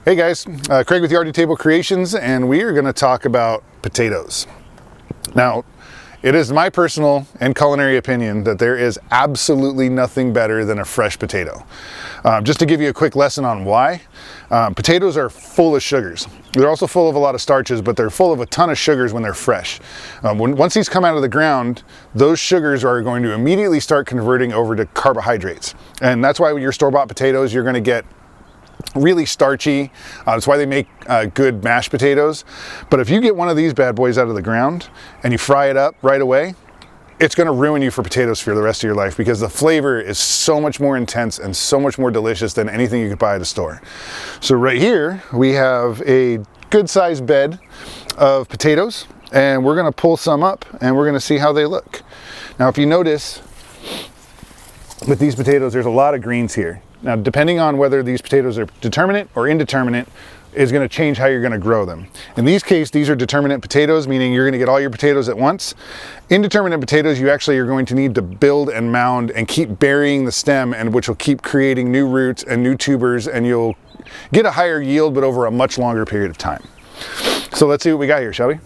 Hey guys, Craig with Yardie Table Creations, and we are going to talk about potatoes. Now, it is my personal and culinary opinion that there is absolutely nothing better than a fresh potato. Just to give you a quick lesson on why, potatoes are full of sugars. They're also full of a lot of starches, but they're full of a ton of sugars when they're fresh. Once these come out of the ground, those sugars are going to immediately start converting over to carbohydrates. And that's why with your store-bought potatoes, you're going to get really starchy. That's why they make good mashed potatoes. But if you get one of these bad boys out of the ground and you fry it up right away, it's going to ruin you for potatoes for the rest of your life, because the flavor is so much more intense and so much more delicious than anything you could buy at a store. So right here we have a good sized bed of potatoes, and we're going to pull some up and we're going to see how they look. Now, if you notice with these potatoes, there's a lot of greens here. Now, depending on whether these potatoes are determinate or indeterminate is going to change how you're going to grow them. In these case, these are determinate potatoes, meaning you're going to get all your potatoes at once. Indeterminate potatoes, you actually are going to need to build and mound and keep burying the stem, and which will keep creating new roots and new tubers, and you'll get a higher yield, but over a much longer period of time. So let's see what we got here, shall we?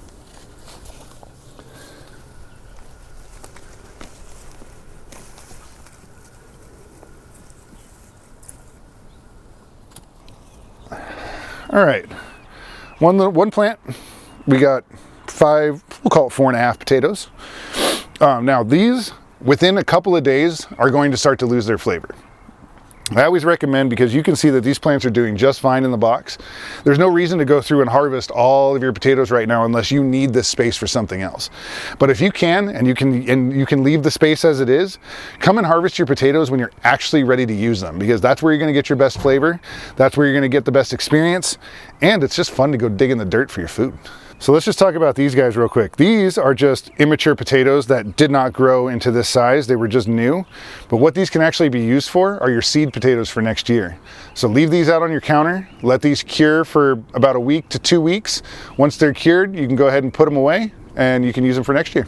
All right, one plant, we got five, we'll call it 4.5 potatoes. Now these, within a couple of days, are going to start to lose their flavor. I always recommend, because you can see that these plants are doing just fine in the box. There's no reason to go through and harvest all of your potatoes right now unless you need this space for something else. But if you can, and you can leave the space as it is, come and harvest your potatoes when you're actually ready to use them, because that's where you're going to get your best flavor. That's where you're going to get the best experience, and it's just fun to go dig in the dirt for your food. So let's just talk about these guys real quick. These are just immature potatoes that did not grow into this size. They were just new. But what these can actually be used for are your seed potatoes for next year. So leave these out on your counter. Let these cure for about a week to 2 weeks. Once they're cured, you can go ahead and put them away, and you can use them for next year.